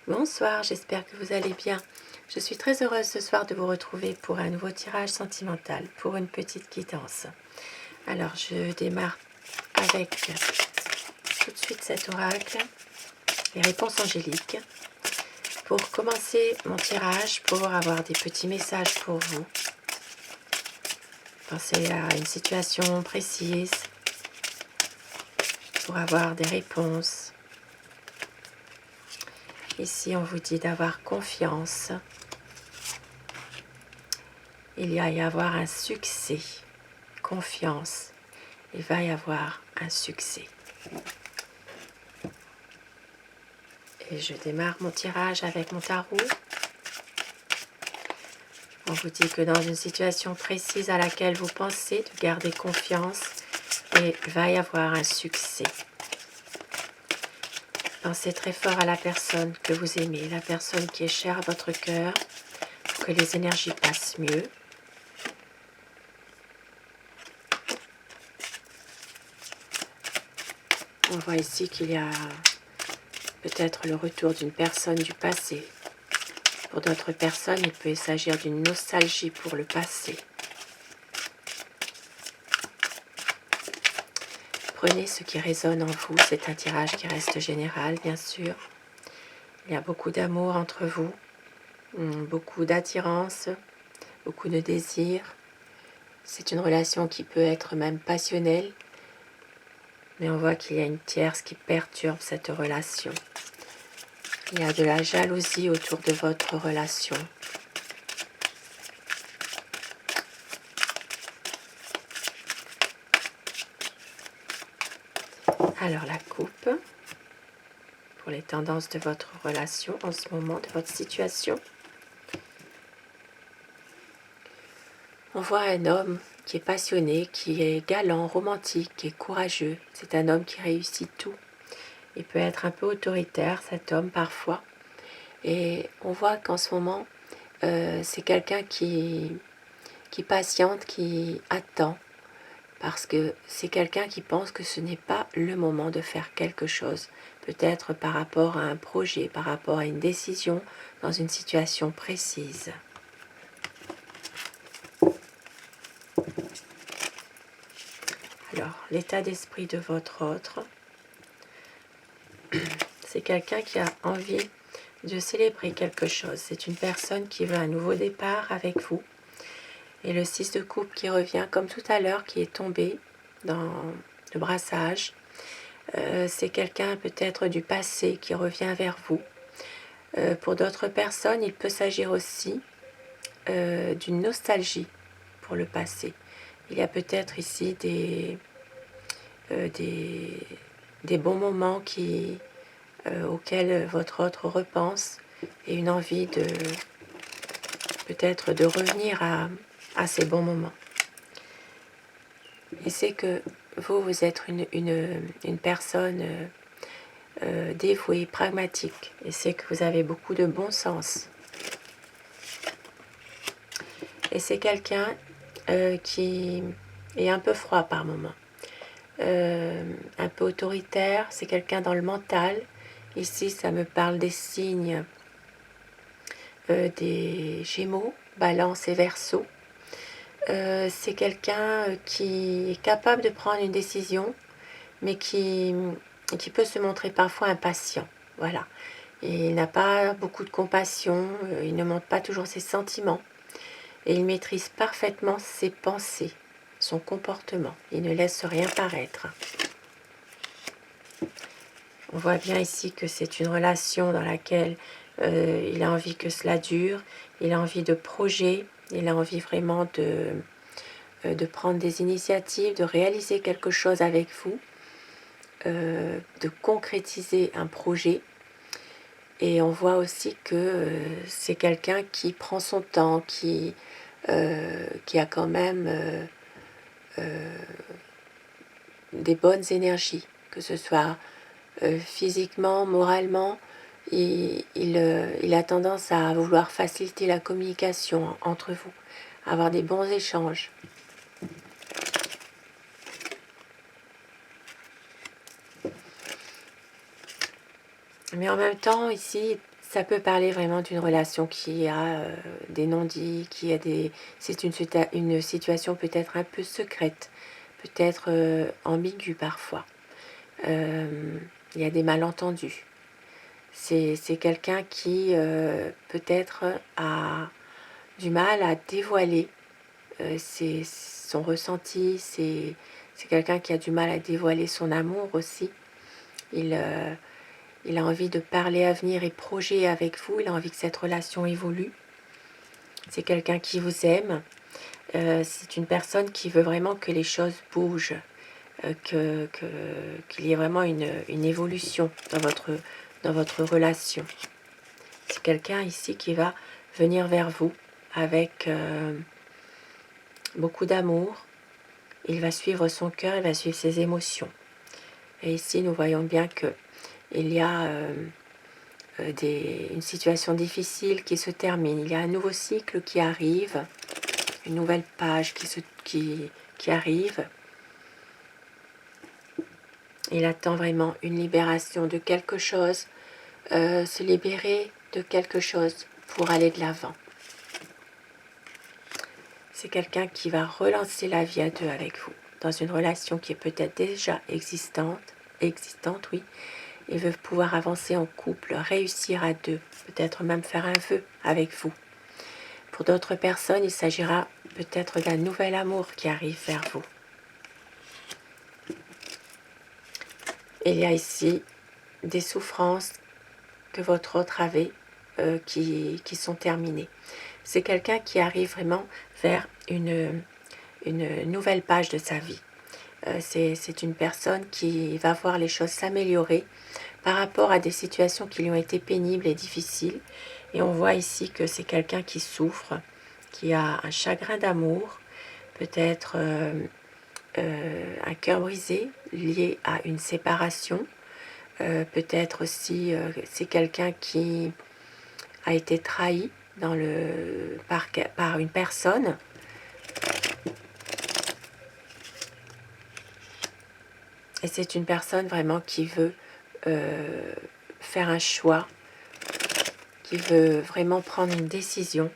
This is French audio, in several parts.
Bonsoir, j'espère que vous allez bien. Je suis très heureuse ce soir de vous retrouver pour un nouveau tirage sentimental, pour une petite guidance. Alors, je démarre avec tout de suite cet oracle, les réponses angéliques. Pour commencer mon tirage, pour avoir des petits messages pour vous. Pensez à une situation précise, pour avoir des réponses. Ici, on vous dit d'avoir confiance. Il va y avoir un succès. Confiance. Il va y avoir un succès. Et je démarre mon tirage avec mon tarot. On vous dit que dans une situation précise à laquelle vous pensez, de garder confiance et il va y avoir un succès. Pensez très fort à la personne que vous aimez, la personne qui est chère à votre cœur, pour que les énergies passent mieux. On voit ici qu'il y a peut-être le retour d'une personne du passé. Pour d'autres personnes, il peut s'agir d'une nostalgie pour le passé. Prenez ce qui résonne en vous, c'est un tirage qui reste général, bien sûr. Il y a beaucoup d'amour entre vous, beaucoup d'attirance, beaucoup de désir. C'est une relation qui peut être même passionnelle, mais on voit qu'il y a une tierce qui perturbe cette relation. Il y a de la jalousie autour de votre relation. Alors la coupe, pour les tendances de votre relation en ce moment, de votre situation. On voit un homme qui est passionné, qui est galant, romantique, qui est courageux. C'est un homme qui réussit tout. Il peut être un peu autoritaire, cet homme, parfois. Et on voit qu'en ce moment, c'est quelqu'un qui patiente, qui attend. Parce que c'est quelqu'un qui pense que ce n'est pas le moment de faire quelque chose. Peut-être par rapport à un projet, par rapport à une décision dans une situation précise. Alors, l'état d'esprit de votre autre, c'est quelqu'un qui a envie de célébrer quelque chose. C'est une personne qui veut un nouveau départ avec vous. Et le 6 de coupe qui revient comme tout à l'heure, qui est tombé dans le brassage. C'est quelqu'un peut-être du passé qui revient vers vous. Pour d'autres personnes, il peut s'agir aussi d'une nostalgie pour le passé. Il y a peut-être ici des bons moments auxquels votre autre repense et une envie de peut-être de revenir à ces bons moments. Et c'est que vous êtes une personne dévouée, pragmatique, et c'est que vous avez beaucoup de bon sens. Et c'est quelqu'un qui est un peu froid par moments, un peu autoritaire, c'est quelqu'un dans le mental. Ici, ça me parle des signes des Gémeaux, Balance et Verseau. C'est quelqu'un qui est capable de prendre une décision, mais qui peut se montrer parfois impatient. Voilà. Et il n'a pas beaucoup de compassion, il ne montre pas toujours ses sentiments, et il maîtrise parfaitement ses pensées, son comportement. Il ne laisse rien paraître. On voit bien ici que c'est une relation dans laquelle il a envie que cela dure, il a envie de projets, il a envie vraiment de prendre des initiatives, de réaliser quelque chose avec vous, de concrétiser un projet. Et on voit aussi que c'est quelqu'un qui prend son temps, qui a quand même des bonnes énergies, que ce soit physiquement, moralement. Il a tendance à vouloir faciliter la communication entre vous, avoir des bons échanges. Mais en même temps, ici, Ça peut parler vraiment d'une relation qui a des non-dits, qui a des... C'est une situation peut-être un peu secrète, peut-être ambiguë parfois. Il y a des malentendus. C'est quelqu'un qui peut-être a du mal à dévoiler son ressenti. C'est quelqu'un qui a du mal à dévoiler son amour aussi. Il a envie de parler avenir et projet avec vous. Il a envie que cette relation évolue. C'est quelqu'un qui vous aime. C'est une personne qui veut vraiment que les choses bougent, qu'il y ait vraiment une évolution dans votre relation. C'est quelqu'un ici qui va venir vers vous avec beaucoup d'amour. Il va suivre son cœur, il va suivre ses émotions. Et ici, nous voyons bien qu'il y a une situation difficile qui se termine. Il y a un nouveau cycle qui arrive, une nouvelle page qui arrive. Il attend vraiment une libération de quelque chose, se libérer de quelque chose pour aller de l'avant. C'est quelqu'un qui va relancer la vie à deux avec vous, dans une relation qui est peut-être déjà existante, oui. Il veut pouvoir avancer en couple, réussir à deux, peut-être même faire un vœu avec vous. Pour d'autres personnes, il s'agira peut-être d'un nouvel amour qui arrive vers vous. Il y a ici des souffrances que votre autre avait qui sont terminées. C'est quelqu'un qui arrive vraiment vers une nouvelle page de sa vie. C'est une personne qui va voir les choses s'améliorer par rapport à des situations qui lui ont été pénibles et difficiles. Et on voit ici que c'est quelqu'un qui souffre, qui a un chagrin d'amour, peut-être un cœur brisé lié à une séparation. Peut-être aussi c'est quelqu'un qui a été trahi par une personne. Et c'est une personne vraiment qui veut faire un choix, qui veut vraiment prendre une décision,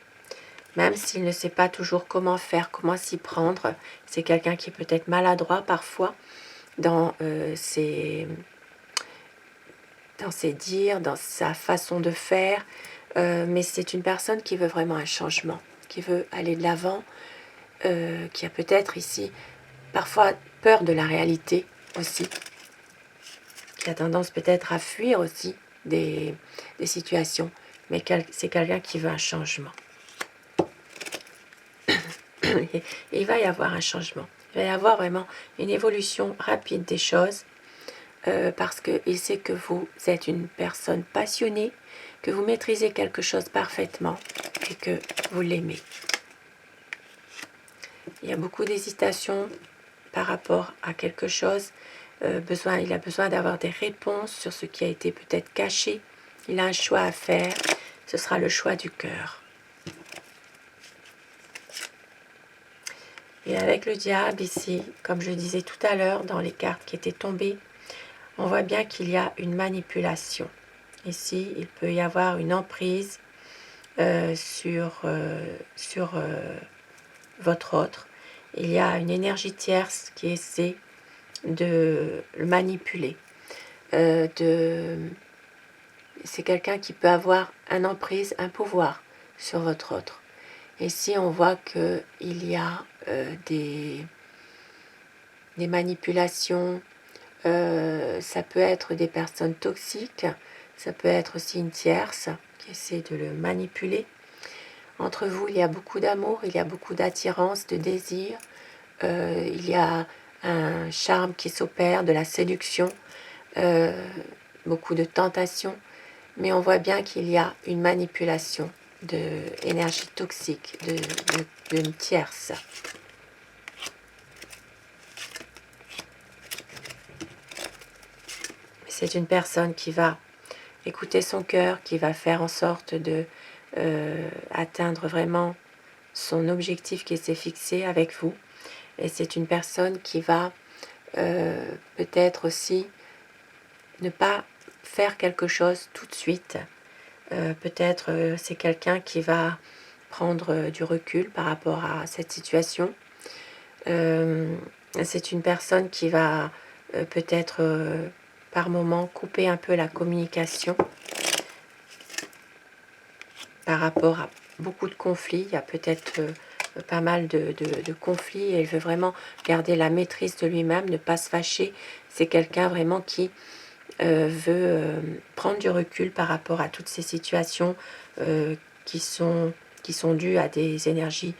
même s'il ne sait pas toujours comment faire, comment s'y prendre. C'est quelqu'un qui est peut-être maladroit parfois dans ses dires, dans sa façon de faire, mais c'est une personne qui veut vraiment un changement, qui veut aller de l'avant, qui a peut-être ici parfois peur de la réalité aussi, qui a tendance peut-être à fuir aussi des situations, mais c'est quelqu'un qui veut un changement. Et il va y avoir un changement, il va y avoir vraiment une évolution rapide des choses, parce qu'il sait que vous êtes une personne passionnée, que vous maîtrisez quelque chose parfaitement et que vous l'aimez. Il y a beaucoup d'hésitation par rapport à quelque chose. Il a besoin d'avoir des réponses sur ce qui a été peut-être caché. Il a un choix à faire. Ce sera le choix du cœur. Et avec le diable ici, comme je disais tout à l'heure dans les cartes qui étaient tombées, on voit bien qu'il y a une manipulation. Ici, il peut y avoir une emprise sur votre autre. Il y a une énergie tierce qui essaie de le manipuler. C'est quelqu'un qui peut avoir une emprise, un pouvoir sur votre autre. Ici, on voit qu'il y a des manipulations. Ça peut être des personnes toxiques. Ça peut être aussi une tierce qui essaie de le manipuler. Entre vous, il y a beaucoup d'amour, il y a beaucoup d'attirance, de désir. Il y a un charme qui s'opère, de la séduction, beaucoup de tentation. Mais on voit bien qu'il y a une manipulation d'énergie toxique, d'une tierce. C'est une personne qui va écouter son cœur, qui va faire en sorte de atteindre vraiment son objectif qui s'est fixé avec vous. Et c'est une personne qui va peut-être aussi ne pas faire quelque chose tout de suite, Peut-être c'est quelqu'un qui va prendre du recul par rapport à cette situation. C'est une personne qui va peut-être par moment couper un peu la communication par rapport à beaucoup de conflits. Il y a peut-être pas mal de conflits et il veut vraiment garder la maîtrise de lui-même, ne pas se fâcher. C'est quelqu'un vraiment qui veut prendre du recul par rapport à toutes ces situations qui sont dues à des énergies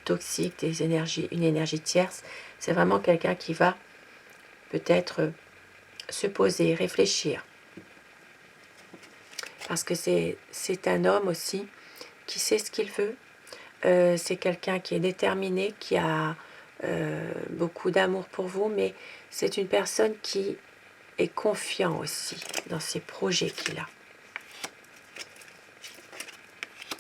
toxiques, une énergie tierce. C'est vraiment quelqu'un qui va peut-être se poser, réfléchir. Parce que c'est un homme aussi qui sait ce qu'il veut. C'est quelqu'un qui est déterminé, qui a beaucoup d'amour pour vous, mais c'est une personne qui est confiant aussi dans ses projets qu'il a.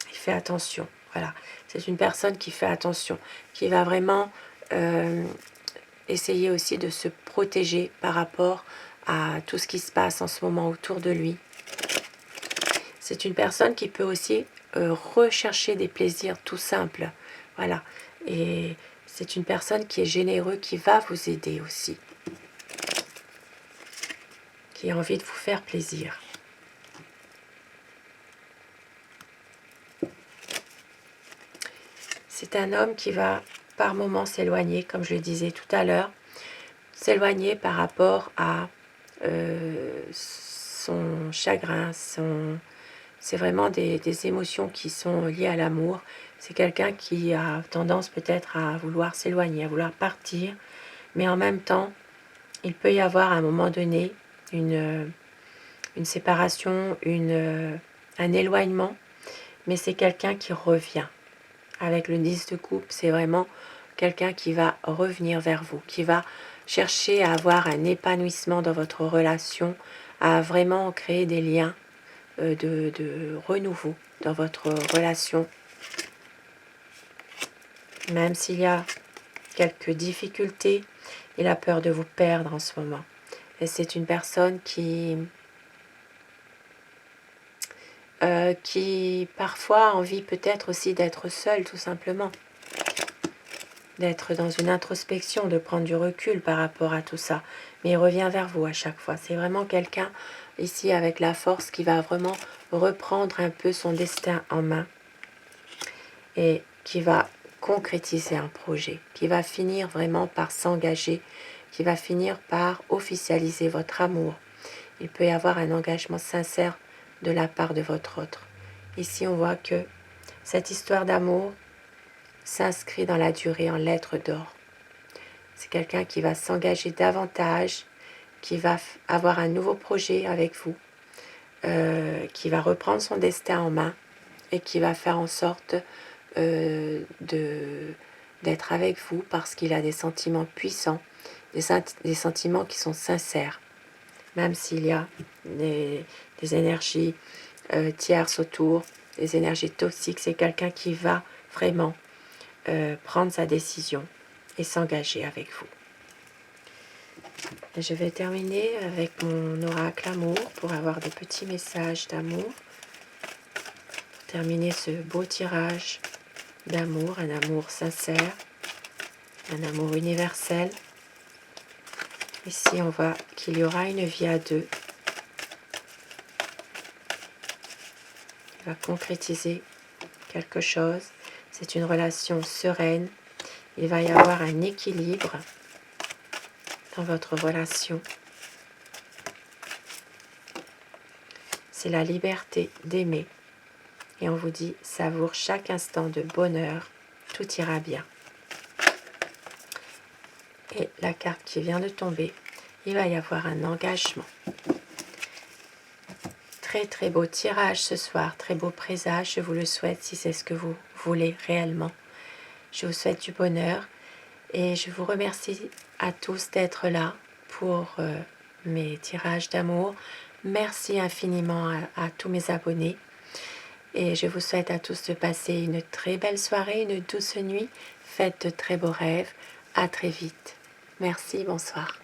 Il fait attention, voilà. C'est une personne qui fait attention, qui va vraiment essayer aussi de se protéger par rapport à tout ce qui se passe en ce moment autour de lui. C'est une personne qui peut aussi rechercher des plaisirs tout simples, voilà. Et c'est une personne qui est généreuse, qui va vous aider aussi, qui a envie de vous faire plaisir. C'est un homme qui va par moments s'éloigner, comme je le disais tout à l'heure, s'éloigner par rapport à son chagrin, c'est vraiment des émotions qui sont liées à l'amour. C'est quelqu'un qui a tendance peut-être à vouloir s'éloigner, à vouloir partir, mais en même temps, il peut y avoir à un moment donné une séparation, un éloignement, mais c'est quelqu'un qui revient. Avec le 10 de coupe, c'est vraiment quelqu'un qui va revenir vers vous, qui va chercher à avoir un épanouissement dans votre relation, à vraiment créer des liens de renouveau dans votre relation. Même s'il y a quelques difficultés, il a peur de vous perdre en ce moment. Et c'est une personne qui parfois a envie peut-être aussi d'être seule, tout simplement. D'être dans une introspection, de prendre du recul par rapport à tout ça. Mais il revient vers vous à chaque fois. C'est vraiment quelqu'un ici avec la force qui va vraiment reprendre un peu son destin en main et qui va concrétiser un projet, qui va finir vraiment par s'engager, qui va finir par officialiser votre amour. Il peut y avoir un engagement sincère de la part de votre autre. Ici, on voit que cette histoire d'amour s'inscrit dans la durée en lettres d'or. C'est quelqu'un qui va s'engager davantage, qui va avoir un nouveau projet avec vous, qui va reprendre son destin en main et qui va faire en sorte d'être avec vous parce qu'il a des sentiments puissants, des sentiments qui sont sincères. Même s'il y a des énergies tierces autour, des énergies toxiques, c'est quelqu'un qui va vraiment prendre sa décision et s'engager avec vous. Et je vais terminer avec mon oracle amour pour avoir des petits messages d'amour. Pour terminer ce beau tirage d'amour, un amour sincère, un amour universel. Ici, on voit qu'il y aura une vie à deux. Il va concrétiser quelque chose. C'est une relation sereine. Il va y avoir un équilibre dans votre relation. C'est la liberté d'aimer. Et on vous dit, savoure chaque instant de bonheur. Tout ira bien. Et la carte qui vient de tomber, il va y avoir un engagement. Très très beau tirage ce soir, très beau présage, je vous le souhaite si c'est ce que vous voulez réellement. Je vous souhaite du bonheur et je vous remercie à tous d'être là pour mes tirages d'amour. Merci infiniment à tous mes abonnés et je vous souhaite à tous de passer une très belle soirée, une douce nuit. Faites de très beaux rêves. À très vite. Merci, bonsoir.